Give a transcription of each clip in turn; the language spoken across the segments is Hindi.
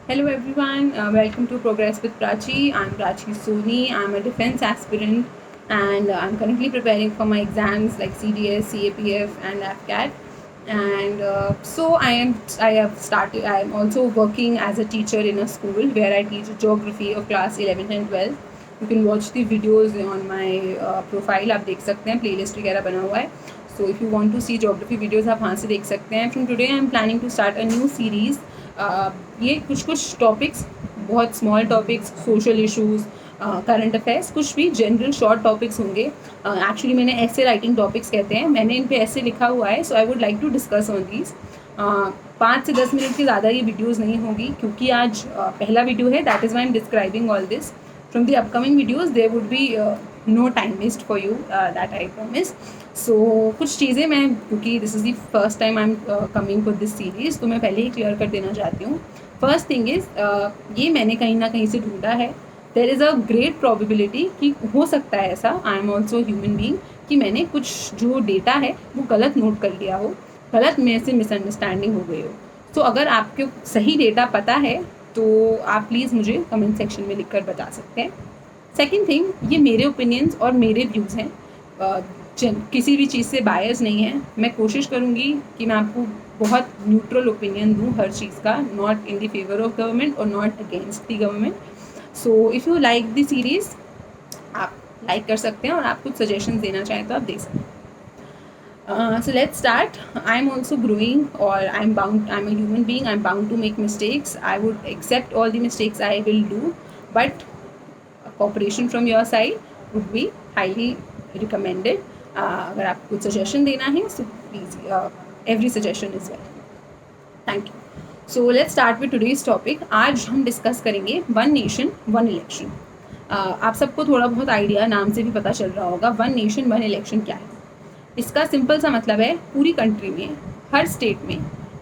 Hello everyone, welcome to Progress with Prachi. I'm Prachi Soni. I'm a defense aspirant and I'm currently preparing for my exams like CDS, CAPF and AFCAT. And I have started. I am also working as a teacher in a school where I teach geography of class 11th and 12th. You can watch the videos on my profile. आप देख सकते हैं, playlist वगैरह बना हुआ है. So if you want to see geography videos आप वहाँ से देख सकते हैं. From today I am planning to start a new series. ये कुछ टॉपिक्स, बहुत small topics, social issues, current affairs, कुछ भी जनरल शॉर्ट टॉपिक्स होंगे. एक्चुअली मैंने ऐसे राइटिंग टॉपिक्स कहते हैं, मैंने इन पे ऐसे लिखा हुआ है. So I would like to discuss on these. 5 से 10 मिनट की ज़्यादा ये वीडियोज़ नहीं होगी क्योंकि आज पहला वीडियो है. That is why am describing all this. From the upcoming videos there would be no time waste for you, that I promise. So कुछ चीज़ें मैं, क्योंकि this is the first time I am coming for this series, तो मैं पहले ही क्लियर कर देना चाहती हूँ. फर्स्ट थिंग इज़, ये मैंने कहीं ना कहीं से ढूंढा है. There is a great probability कि हो सकता है ऐसा, I am also human being, कि मैंने कुछ जो डेटा है वो गलत नोट कर लिया हो, गलत मेरे से मिसअंडरस्टैंडिंग हो गई हो. तो अगर आपको सही डेटा पता है तो आप प्लीज़ मुझे कमेंट सेक्शन में लिख कर बता सकते हैं. सेकेंड थिंग, ये मेरे ओपिनियंस और मेरे व्यूज़ हैं, किसी भी चीज़ से बायस नहीं है. मैं कोशिश करूँगी कि मैं आपको बहुत न्यूट्रल ओपिनियन दूँ हर चीज़ का, not in the favour of government और not against the government. So if you like the series आप लाइक कर सकते हैं और आप कुछ सजेशन देना चाहें तो आप दे सकते हैं. So let's start. I'm also growing, or I'm a human being. I'm bound to make mistakes. I would accept all the mistakes I will do, but cooperation from your side would be highly recommended. अगर आप कुछ सजेशन देना है so please, every suggestion is welcome. Thank you. So let's start with today's topic. आज हम डिस्कस करेंगे वन नेशन वन इलेक्शन. आप सबको थोड़ा बहुत आइडिया नाम से भी पता चल रहा होगा वन नेशन वन इलेक्शन क्या है. इसका सिंपल सा मतलब है पूरी कंट्री में, हर स्टेट में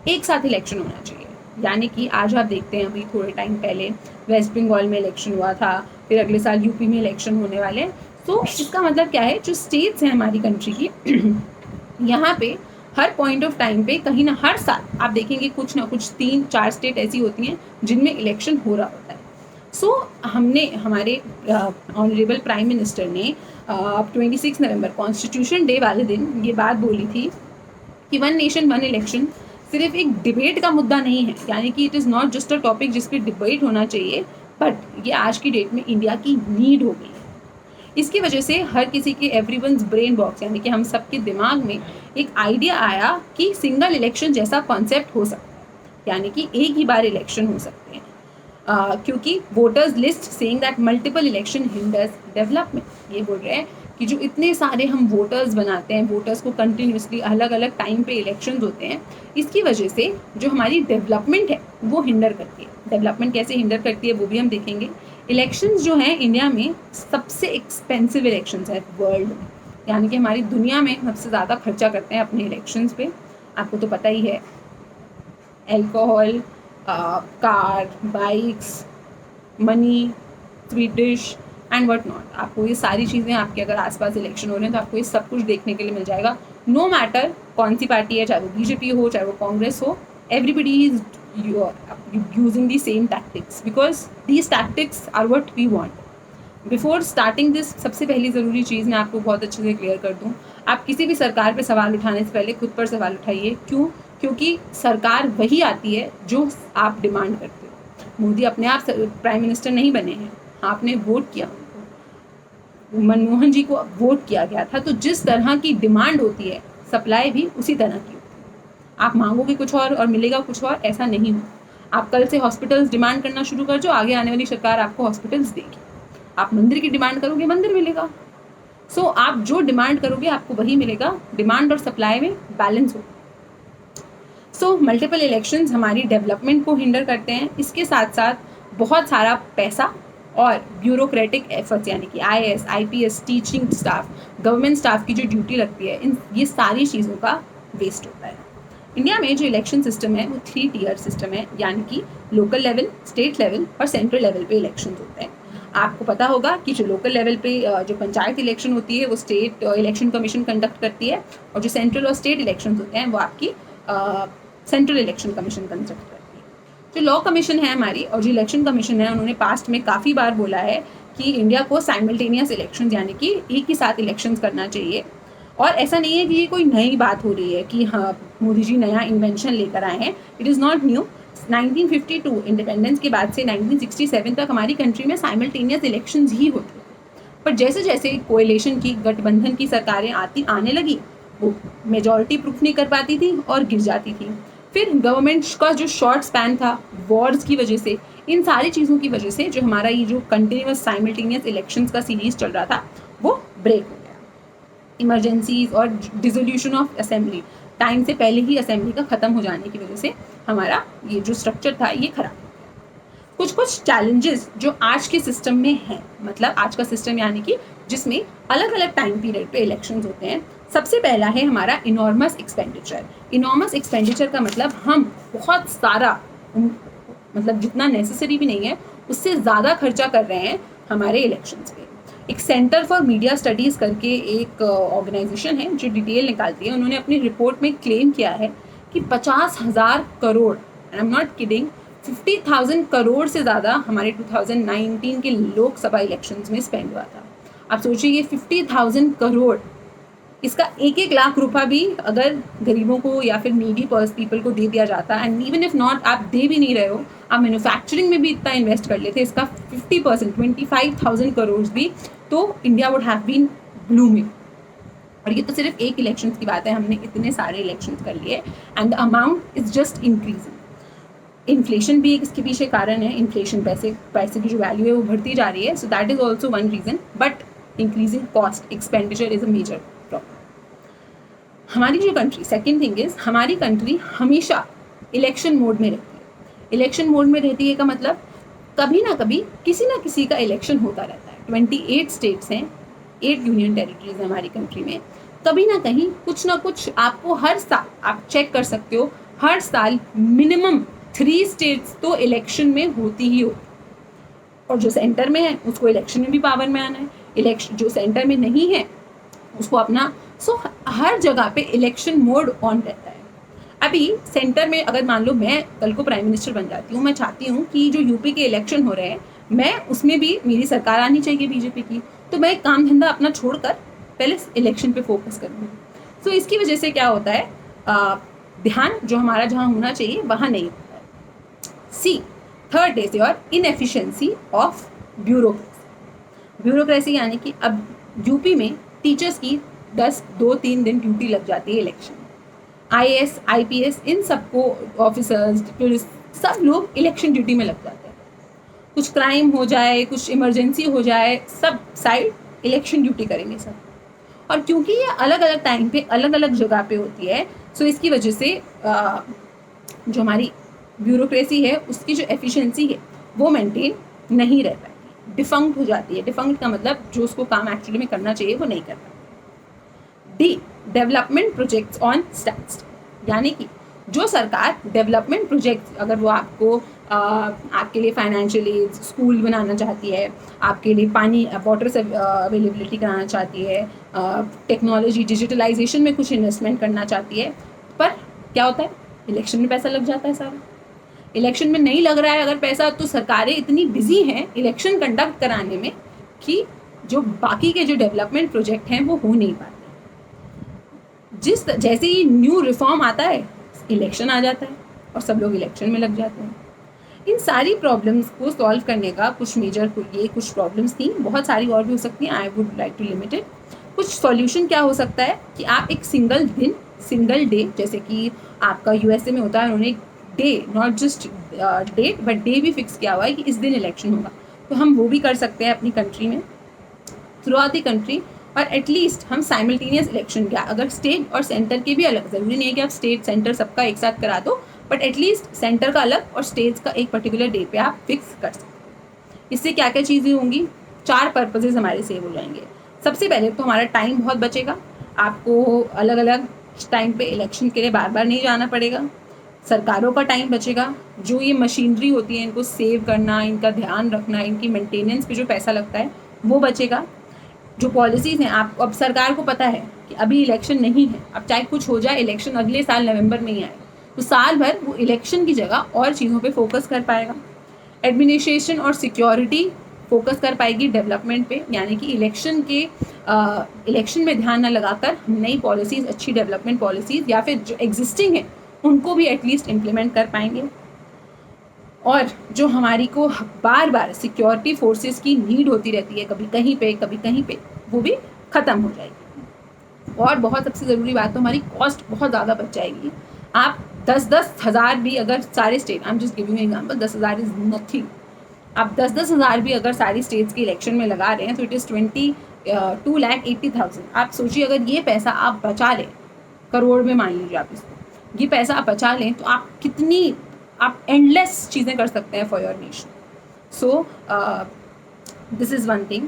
एक साथ इलेक्शन होना चाहिए. यानी कि आज आप देखते हैं, अभी थोड़े टाइम पहले वेस्ट बंगाल में इलेक्शन हुआ था, फिर अगले साल यूपी में इलेक्शन होने वाले हैं. तो इसका मतलब क्या है, जो स्टेट्स हैं हमारी कंट्री की, यहाँ पे हर पॉइंट ऑफ टाइम पे कहीं ना हर साल आप देखेंगे कुछ ना कुछ 3-4 स्टेट ऐसी होती हैं जिनमें इलेक्शन हो रहा होता है. सो हमने, हमारे ऑनरेबल प्राइम मिनिस्टर ने 26 नवंबर कॉन्स्टिट्यूशन डे वाले दिन ये बात बोली थी कि वन नेशन वन इलेक्शन सिर्फ एक डिबेट का मुद्दा नहीं है. यानी कि it is not just a topic जिस पर डिबेट होना चाहिए, बट ये आज की डेट में इंडिया की नीड हो गई है. इसकी वजह से हर किसी के, एवरीवन्स ब्रेन बॉक्स, यानी कि हम सबके दिमाग में एक आइडिया आया कि सिंगल इलेक्शन जैसा कॉन्सेप्ट हो सकता है, यानी कि एक ही बार इलेक्शन हो सकते हैं. क्योंकि voters list saying that multiple election hinders development. ये बोल रहे हैं कि जो इतने सारे हम वोटर्स बनाते हैं, वोटर्स को कंटिन्यूसली अलग अलग टाइम पे इलेक्शंस होते हैं, इसकी वजह से जो हमारी डेवलपमेंट है वो हिंडर करती है. डेवलपमेंट कैसे हिंडर करती है वो भी हम देखेंगे. इलेक्शंस जो हैं इंडिया में सबसे एक्सपेंसिव इलेक्शंस है वर्ल्ड में. यानी कि हमारी दुनिया में सबसे ज़्यादा खर्चा करते हैं अपने इलेक्शंस पे. आपको तो पता ही है, alcohol, car, bikes, money, sweet dish and what not. आपको ये सारी चीज़ें, आपके अगर आसपास इलेक्शन हो रहे हैं तो आपको ये सब कुछ देखने के लिए मिल जाएगा. नो मैटर कौन सी पार्टी है, चाहे वो बीजेपी हो चाहे वो कांग्रेस हो, everybody is using the same tactics because these tactics are what we want. Before starting this, सबसे पहली ज़रूरी चीज़ मैं आपको बहुत अच्छे से क्लियर कर दूँ. आप किसी भी सरकार पे सवाल उठाने से पहले खुद पर सवाल उठाइए. क्यों? क्योंकि सरकार वही आती है जो आप डिमांड करते हो. मोदी अपने आप प्राइम मिनिस्टर नहीं बने हैं, आपने वोट किया उनको. मनमोहन जी को वोट किया गया था. तो जिस तरह की डिमांड होती है, सप्लाई भी उसी तरह की होती है. आप मांगोगे कुछ और मिलेगा कुछ और, ऐसा नहीं हो. आप कल से हॉस्पिटल्स डिमांड करना शुरू कर जो, आगे आने वाली सरकार आपको हॉस्पिटल्स देगी. आप मंदिर की डिमांड करोगे, मंदिर मिलेगा. सो आप जो डिमांड करोगे आपको वही मिलेगा. डिमांड और सप्लाई में बैलेंस हो. सो मल्टीपल इलेक्शंस हमारी डेवलपमेंट को हिंडर करते हैं. इसके साथ साथ बहुत सारा पैसा और ब्यूरोक्रेटिक एफर्ट्स, यानी कि IAS, IPS, teaching staff, government staff की जो ड्यूटी लगती है, ये सारी चीज़ों का वेस्ट होता है. इंडिया में जो इलेक्शन सिस्टम है वो 3 टियर सिस्टम है. यानी कि लोकल लेवल, स्टेट लेवल और सेंट्रल लेवल पे इलेक्शन होते हैं. आपको पता होगा कि जो लोकल लेवल पे जो पंचायत इलेक्शन होती है वो स्टेट इलेक्शन कमीशन कंडक्ट करती है, और जो सेंट्रल और स्टेट इलेक्शन होते हैं वो आपकी सेंट्रल इलेक्शन कमीशन कंडक्ट करती है. जो लॉ कमीशन है हमारी और जो इलेक्शन कमीशन है, उन्होंने पास्ट में काफ़ी बार बोला है कि इंडिया को साइमल्टेनियस इलेक्शन यानी कि एक ही साथ इलेक्शंस करना चाहिए। और ऐसा नहीं है कि ये कोई नई बात हो रही है कि हाँ मोदी जी नया इन्वेंशन लेकर आए हैं। It is not new. 1952 independence के बाद से 1967 तक हमारी कंट्री में साइमल्टेनियस इलेक्शंस ही होते थे। पर जैसे जैसे कोएलिशन की, गठबंधन की सरकारें आने लगी, वो मेजॉरिटी प्रूफ नहीं कर पाती थी और गिर जाती थी। फिर गवर्नमेंट का जो शॉर्ट स्पैन था, वॉर्स की वजह से, इन सारी चीज़ों की वजह से जो हमारा ये जो कंटिन्यूस साइमल्टेनियस इलेक्शंस का सीरीज चल रहा था वो ब्रेक हो गया। इमरजेंसीज और डिसोल्यूशन ऑफ असेंबली, टाइम से पहले ही असेंबली का ख़त्म हो जाने की वजह से हमारा ये जो स्ट्रक्चर था ये खराब हो गया। कुछ चैलेंजेस जो आज के सिस्टम में हैं, मतलब आज का सिस्टम यानी कि जिसमें अलग अलग टाइम पीरियड पे इलेक्शंस होते हैं। सबसे पहला है हमारा इनॉर्मस एक्सपेंडिचर। इनॉर्मस एक्सपेंडिचर का मतलब हम बहुत सारा, मतलब जितना नेसेसरी भी नहीं है उससे ज़्यादा खर्चा कर रहे हैं हमारे इलेक्शंस पे। एक सेंटर फॉर मीडिया स्टडीज़ करके एक ऑर्गेनाइजेशन है जो डिटेल निकालती है। उन्होंने अपनी रिपोर्ट में क्लेम किया है कि 50,000 crore, and I am not kidding, 50,000 crore से ज़्यादा हमारे 2019 के लोकसभा इलेक्शंस में स्पेंड हुआ था। आप सोचिए ये 50,000 करोड़, इसका 1-1 लाख रुपया भी अगर गरीबों को या फिर नीडी पीपल को दे दिया जाता, एंड इवन इफ नॉट, आप दे भी नहीं रहे हो, आप मैन्युफैक्चरिंग में भी इतना इन्वेस्ट कर लेते इसका 50%, 25,000 करोड़ भी, तो India would have been blooming. और ये तो सिर्फ एक इलेक्शन की बात है, हमने इतने सारे इलेक्शन कर लिए and the amount is just increasing. Inflation भी एक इसके पीछे कारण है। इन्फ्लेशन, पैसे की जो वैल्यू है वो बढ़ती जा रही है, so that is also one reason. But increasing cost expenditure is a major problem. हमारी जो कंट्री, सेकेंड थिंग इज, हमारी कंट्री हमेशा इलेक्शन मोड में रहती है। इलेक्शन मोड में रहती है का मतलब कभी ना कभी किसी ना किसी का इलेक्शन होता रहता है। 28 स्टेट्स हैं, 8 यूनियन टेरिटरीज हैं हमारी कंट्री में। कभी ना कहीं कुछ ना कुछ आपको हर साल, आप चेक कर सकते हो, हर साल मिनिमम 3 स्टेट्स तो इलेक्शन में होती ही होती। और जो सेंटर में है उसको इलेक्शन में भी पावर में आना है, इलेक्शन जो सेंटर में नहीं है उसको अपना, हर जगह पे इलेक्शन मोड ऑन रहता है। अभी सेंटर में अगर मान लो मैं कल को प्राइम मिनिस्टर बन जाती हूँ, मैं चाहती हूँ कि जो यूपी के इलेक्शन हो रहे हैं मैं उसमें भी मेरी सरकार आनी चाहिए बीजेपी की, तो मैं काम धंधा अपना छोड़कर पहले इलेक्शन पे फोकस करूँगी। सो इसकी वजह से क्या होता है, ध्यान जो हमारा जहाँ होना चाहिए वहाँ नहीं होता है। See, third is your inefficiency of bureaucracy. Bureaucracy यानी कि अब यूपी में टीचर्स की 2-3 दिन ड्यूटी लग जाती है इलेक्शन। IAS, IPS, इन सबको, ऑफिसर्स, पुलिस, सब लोग इलेक्शन ड्यूटी में लग जाते हैं। कुछ क्राइम हो जाए, कुछ इमरजेंसी हो जाए, सब साइड इलेक्शन ड्यूटी करेंगे सब। और क्योंकि ये अलग अलग टाइम पे अलग अलग जगह पे होती है, सो इसकी वजह से जो हमारी ब्यूरोक्रेसी है उसकी जो एफिशिएंसी है वो मेंटेन नहीं रह पाती, डिफंक्ट हो जाती है। डिफंक्ट का मतलब जो उसको काम एक्चुअली में करना चाहिए वो नहीं कर पाती। D, development projects on standstill, यानी कि जो सरकार डेवलपमेंट प्रोजेक्ट्स, अगर वो आपको आपके लिए फाइनेंशियली स्कूल बनाना चाहती है, आपके लिए पानी, वाटर से अवेलेबिलिटी कराना चाहती है, टेक्नोलॉजी डिजिटलाइजेशन में कुछ इन्वेस्टमेंट करना चाहती है, पर क्या होता है, इलेक्शन में पैसा लग जाता है सारा। इलेक्शन में नहीं लग रहा है अगर पैसा, तो सरकारें इतनी बिजी हैं इलेक्शन कंडक्ट कराने में कि जो बाकी के जो डेवलपमेंट प्रोजेक्ट हैं वो हो नहीं पाते। जैसे ही न्यू रिफॉर्म आता है इलेक्शन आ जाता है और सब लोग इलेक्शन में लग जाते हैं। इन सारी प्रॉब्लम्स को सॉल्व करने का कुछ कुछ प्रॉब्लम्स थी, बहुत सारी और भी हो सकती हैं, I would like to limit it. कुछ सॉल्यूशन क्या हो सकता है कि आप एक सिंगल दिन, सिंगल डे, जैसे कि आपका USA में होता है, उन्होंने day, not just date but day भी फिक्स किया हुआ है कि इस दिन इलेक्शन होगा, तो हम वो भी कर सकते हैं अपनी कंट्री में, थ्रू आउट द कंट्री। और एटलीस्ट हम साइमल्टेनियस इलेक्शन, क्या अगर स्टेट और सेंटर के भी अलग, ज़रूरी नहीं है कि आप स्टेट सेंटर सबका एक साथ करा दो, बट एटलीस्ट सेंटर का अलग और स्टेट्स का एक पर्टिकुलर डे पे आप फिक्स कर सकते हैं। इससे क्या क्या चीज़ें होंगी, 4 पर्पजेज हमारे सेव हो जाएंगे। सबसे पहले तो हमारा टाइम बहुत बचेगा, आपको अलग अलग टाइम पे इलेक्शन के लिए बार बार नहीं जाना पड़ेगा। सरकारों का टाइम बचेगा, जो ये मशीनरी होती है इनको सेव करना, इनका ध्यान रखना, इनकी मेंटेनेंस पे जो पैसा लगता है वो बचेगा। जो पॉलिसीज़ हैं, आप अब सरकार को पता है कि अभी इलेक्शन नहीं है, अब चाहे कुछ हो जाए, इलेक्शन अगले साल नवंबर में ही आए, तो साल भर वो इलेक्शन की जगह और चीज़ों पे फोकस कर पाएगा। एडमिनिस्ट्रेशन और सिक्योरिटी फोकस कर पाएगी डेवलपमेंट पे, यानी कि इलेक्शन में ध्यान न लगाकर नई पॉलिसीज़, अच्छी डेवलपमेंट पॉलिसीज़ या फिर जो एग्जिस्टिंग है उनको भी एटलीस्ट इम्प्लीमेंट कर पाएंगे। और जो हमारी को बार बार सिक्योरिटी फोर्सेस की नीड होती रहती है, कभी कहीं पे, वो भी ख़त्म हो जाएगी। और बहुत सबसे ज़रूरी बात, तो हमारी कॉस्ट बहुत ज़्यादा बच जाएगी। आप 10-10 हज़ार भी अगर सारे state, I am just giving example, 10,000 is nothing. आप 10-10 हज़ार भी अगर सारी स्टेट्स के इलेक्शन में लगा रहे हैं तो इट इज़ 2,80,000। आप सोचिए अगर ये पैसा आप बचा लें, करोड़ में मान लीजिए आप इसको, ये पैसा आप बचा लें तो आप एंडलेस चीज़ें कर सकते हैं for your nation. So this is one thing.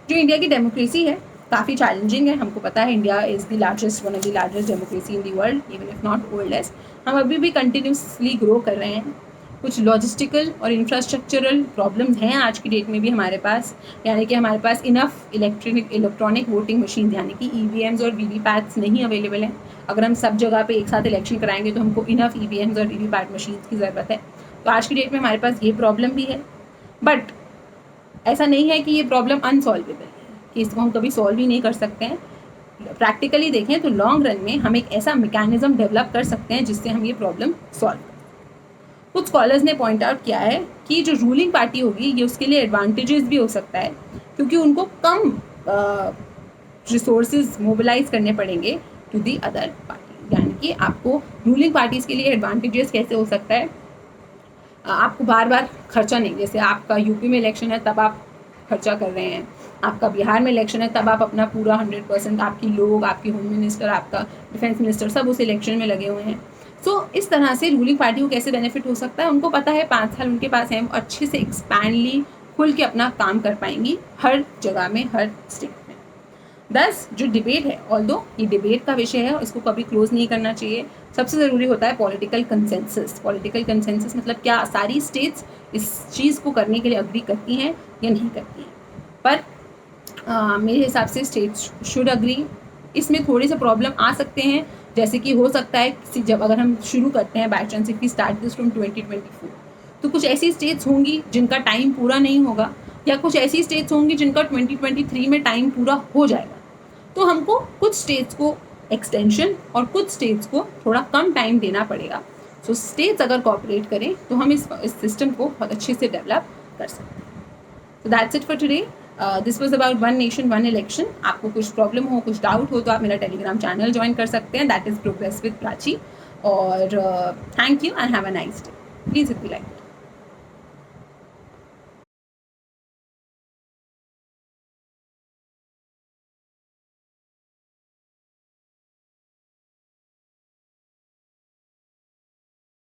जो इंडिया की डेमोक्रेसी है काफ़ी चैलेंजिंग है, हमको पता है। India is the largest, one of the largest democracy in the world, even if not oldest. हम अभी भी कंटिन्यूसली ग्रो कर रहे हैं। कुछ लॉजिस्टिकल और इंफ्रास्ट्रक्चरल प्रॉब्लम्स हैं आज की डेट में भी हमारे पास, यानी कि हमारे पास इनफ इलेक्ट्रॉनिक वोटिंग मशीन यानी कि EVMs और VVPATs नहीं अवेलेबल हैं। अगर हम सब जगह पे एक साथ इलेक्शन कराएंगे तो हमको इनफ EVMs और VVPAT मशीन्स की ज़रूरत है। तो आज की डेट में हमारे पास ये प्रॉब्लम भी है, बट ऐसा नहीं है कि ये प्रॉब्लम अनसॉल्वेबल है, कि इसको हम कभी सॉल्व ही नहीं कर सकते हैं। प्रैक्टिकली देखें तो लॉन्ग रन में हम एक ऐसा मैकेनिज्म डेवलप कर सकते हैं जिससे हम ये प्रॉब्लम सॉल्व करें। कुछ स्कॉलर्स ने पॉइंट आउट किया है कि जो रूलिंग पार्टी होगी ये उसके लिए एडवांटेजेस भी हो सकता है, क्योंकि उनको कम रिसोर्सेज मोबिलाइज करने पड़ेंगे टू दी अदर पार्टी। यानी कि आपको रूलिंग पार्टीज़ के लिए एडवांटेजेस कैसे हो सकता है, आपको बार बार खर्चा नहीं, जैसे आपका यूपी में इलेक्शन है तब आप खर्चा कर रहे हैं, आपका बिहार में इलेक्शन है तब आप अपना पूरा 100%, आपकी लोग, आपकी होम मिनिस्टर, आपका डिफेंस मिनिस्टर सब उस इलेक्शन में लगे हुए हैं। सो इस तरह से रूलिंग पार्टी को कैसे बेनिफिट हो सकता है, उनको पता है 5 साल उनके पास है, वो अच्छे से एक्सपैंडली खुल के अपना काम कर पाएंगी हर जगह में, हर स्टेट में। दस जो डिबेट है, ऑल्दो ये डिबेट का विषय है, इसको कभी क्लोज नहीं करना चाहिए। सबसे ज़रूरी होता है पॉलिटिकल कंसेंसस। पॉलिटिकल कंसेंसस मतलब क्या सारी स्टेट्स इस चीज़ को करने के लिए अग्री करती हैं या नहीं करती हैं। पर मेरे हिसाब से स्टेट्स शुड अग्री। इसमें थोड़े से प्रॉब्लम आ सकते हैं, जैसे कि हो सकता है कि जब अगर हम शुरू करते हैं by chance if we start this from 2024, तो कुछ ऐसी स्टेट्स होंगी जिनका टाइम पूरा नहीं होगा, या कुछ ऐसी स्टेट्स होंगी जिनका 2023 में टाइम पूरा हो जाएगा। तो हमको कुछ स्टेट्स को एक्सटेंशन और कुछ स्टेट्स को थोड़ा कम टाइम देना पड़ेगा। सो स्टेट्स अगर कोऑपरेट करें तो हम इस सिस्टम को बहुत अच्छे से डेवलप कर सकते हैं। So that's it for today. This was about one nation, one election. आपको कुछ प्रॉब्लम हो, कुछ डाउट हो तो आप मेरा टेलीग्राम चैनल ज्वाइन कर सकते हैं, that is progress with Prachi. और thank you and have a nice day. Please hit the like.